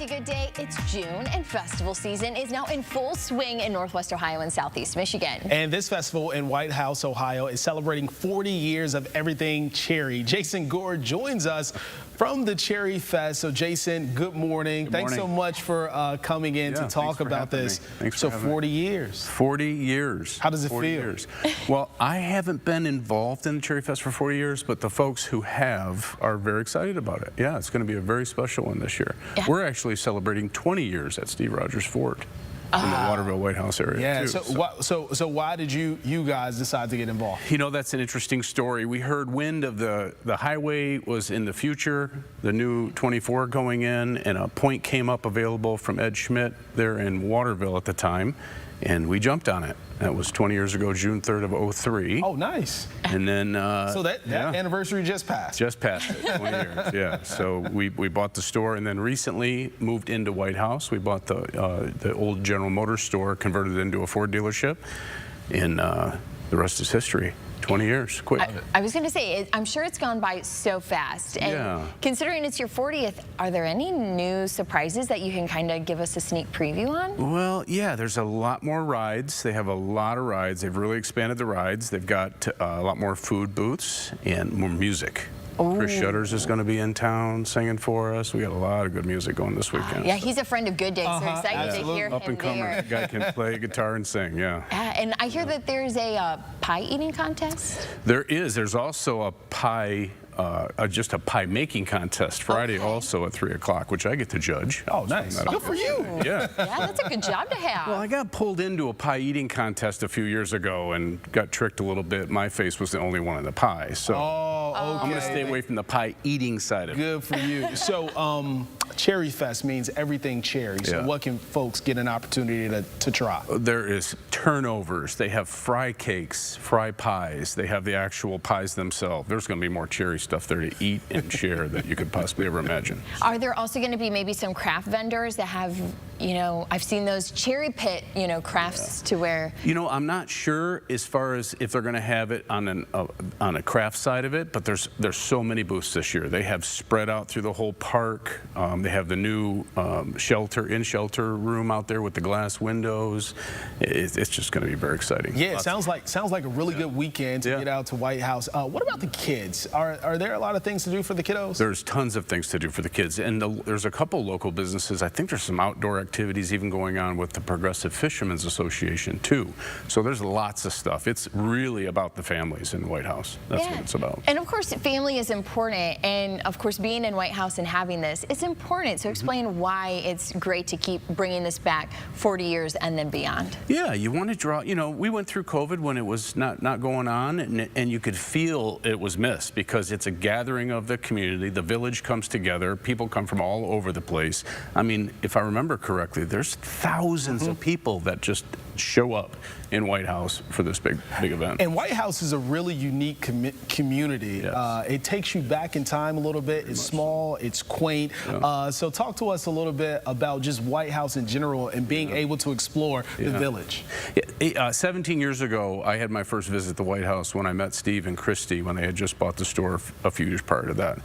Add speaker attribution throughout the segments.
Speaker 1: Christy, good day. It's June and festival season is now in full swing in Northwest Ohio and Southeast Michigan.
Speaker 2: And this festival in Whitehouse, Ohio is celebrating 40 years of everything cherry. Jason Gorr joins us from the Cherry Fest. So Jason, good morning. Thanks so much for coming in to talk about this.
Speaker 3: Thanks for having me.
Speaker 2: 40 years.
Speaker 3: 40 years.
Speaker 2: How does it feel?
Speaker 3: Years. Well, I haven't been involved in the Cherry Fest for 40 years, but the folks who have are very excited about it. Yeah, it's going to be a very special one this year. Yeah. We're actually celebrating 20 years at Steve Rogers Fort in the Waterville Whitehouse area.
Speaker 2: Yeah,
Speaker 3: too,
Speaker 2: so why did you guys decide to get involved?
Speaker 3: You know, that's an interesting story. We heard wind of the highway was in the future, the new 24 going in, and a point came up available from Ed Schmidt there in Waterville at the time, and we jumped on it. That was 20 years ago, June 3rd of '03.
Speaker 2: Oh, nice.
Speaker 3: And then...
Speaker 2: so that anniversary just passed.
Speaker 3: Just passed it, 20 years, yeah. So we bought the store and then recently moved into Whitehouse. We bought the old General Motors store, converted it into a Ford dealership, and the rest is history. 20 years, quick.
Speaker 1: I was going to say, I'm sure it's gone by so fast. And considering it's your 40th, are there any new surprises that you can kind of give us a sneak preview on?
Speaker 3: Well, yeah, there's a lot more rides. They have a lot of rides. They've really expanded the rides. They've got a lot more food booths and more music. Chris Shutters is going to be in town singing for us. We got a lot of good music going this weekend.
Speaker 1: Yeah, he's a friend of Good Day, so excited to hear him
Speaker 3: Up and comer. Guy can play guitar and sing, yeah.
Speaker 1: And I hear that there's a pie eating contest?
Speaker 3: There is. There's also a pie, just a pie making contest Friday also at 3 o'clock, which I get to judge.
Speaker 2: Oh, nice. Good for you.
Speaker 3: Yeah.
Speaker 1: Yeah, that's a good job to have.
Speaker 3: Well, I got pulled into a pie eating contest a few years ago and got tricked a little bit. My face was the only one in the pie, so I'm going to stay away from the pie eating side of it.
Speaker 2: Good for you. So, Cherry Fest means everything cherry. So what can folks get an opportunity to try?
Speaker 3: There is turnovers. They have fry cakes, fry pies. They have the actual pies themselves. There's going to be more cherry stuff there to eat and share that you could possibly ever imagine.
Speaker 1: Are there also going to be maybe some craft vendors that have, you know, I've seen those cherry pit, you know, crafts to where...
Speaker 3: You know, I'm not sure as far as if they're going to have it on a craft side of it, but there's so many booths this year. They have spread out through the whole park. They have the new shelter room out there with the glass windows. It's just going to be very exciting.
Speaker 2: Yeah, it sounds like a really good weekend to get out to Whitehouse. What about the kids? Are there a lot of things to do for the kiddos?
Speaker 3: There's tons of things to do for the kids, and there's a couple local businesses. I think there's some outdoor activities even going on with the Progressive Fishermen's Association too. So there's lots of stuff. It's really about the families in Whitehouse. That's what it's about.
Speaker 1: And of course, family is important, and of course, being in Whitehouse and having this, it's important. So explain why it's great to keep bringing this back 40 years and then beyond.
Speaker 3: Yeah, you want to draw, you know, we went through COVID when it was not going on, and you could feel it was missed because it's a gathering of the community. The village comes together. People come from all over the place. I mean, if I remember correctly, there's thousands of people that just show up in Whitehouse for this big event.
Speaker 2: And Whitehouse is a really unique community. It takes you back in time a little bit. It's small, it's quaint. So talk to us a little bit about just Whitehouse in general and being able to explore the village.
Speaker 3: 17 years ago, I had my first visit to Whitehouse when I met Steve and Christy when they had just bought the store a few years prior to that.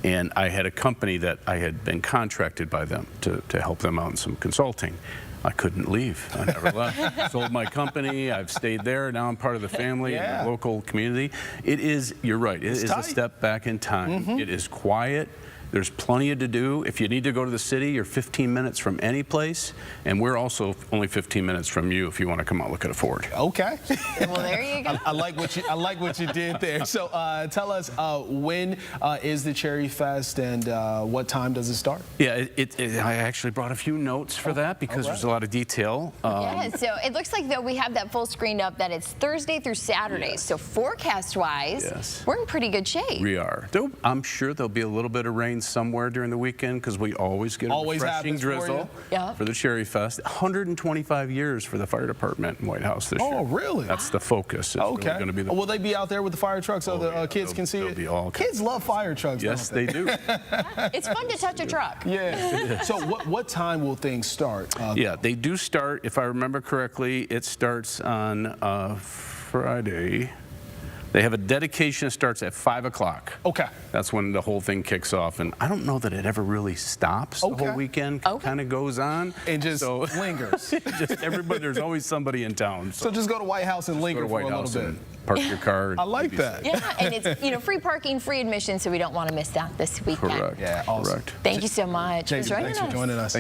Speaker 3: And I had a company that I had been contracted by them to help them out in some consulting. I couldn't leave. I never left. Sold my company. I've stayed there. Now I'm part of the family and the local community. It is, you're right, it is a step back in time. It is quiet. There's plenty to do. If you need to go to the city, you're 15 minutes from any place, and we're also only 15 minutes from you if you want to come out look at a Ford.
Speaker 2: Okay.
Speaker 1: Well, there you go.
Speaker 2: I like what you did there. So tell us when is the Cherry Fest and what time does it start?
Speaker 3: Yeah, I actually brought a few notes for that because there's a lot of detail.
Speaker 1: Yeah, so it looks like though we have that full screened up that it's Thursday through Saturday. So forecast-wise, we're in pretty good shape.
Speaker 3: We are. I'm sure there'll be a little bit of rain somewhere during the weekend because we always get a refreshing drizzle for the Cherry Fest. 125 years for the fire department in Whitehouse this year.
Speaker 2: Oh, really?
Speaker 3: That's the focus. It's really going to be the
Speaker 2: Will they be out there with the fire trucks so the kids can see it?
Speaker 3: Be all
Speaker 2: kids love fire trucks.
Speaker 3: Yes, they do.
Speaker 1: It's fun to touch a truck.
Speaker 2: Yeah. So what time will things start?
Speaker 3: Yeah, they do start, if I remember correctly, it starts on Friday. They have a dedication that starts at 5 o'clock.
Speaker 2: Okay.
Speaker 3: That's when the whole thing kicks off. And I don't know that it ever really stops. The whole weekend kind of goes on.
Speaker 2: And just lingers.
Speaker 3: Just everybody, there's always somebody in town.
Speaker 2: So just go to Whitehouse and linger for a little bit.
Speaker 3: Park your car.
Speaker 2: I like that.
Speaker 1: Yeah, and it's free parking, free admission, so we don't want to miss that this weekend.
Speaker 3: Correct.
Speaker 2: Yeah, awesome.
Speaker 3: Correct.
Speaker 1: Thank you so much.
Speaker 2: Jason, thanks for joining us.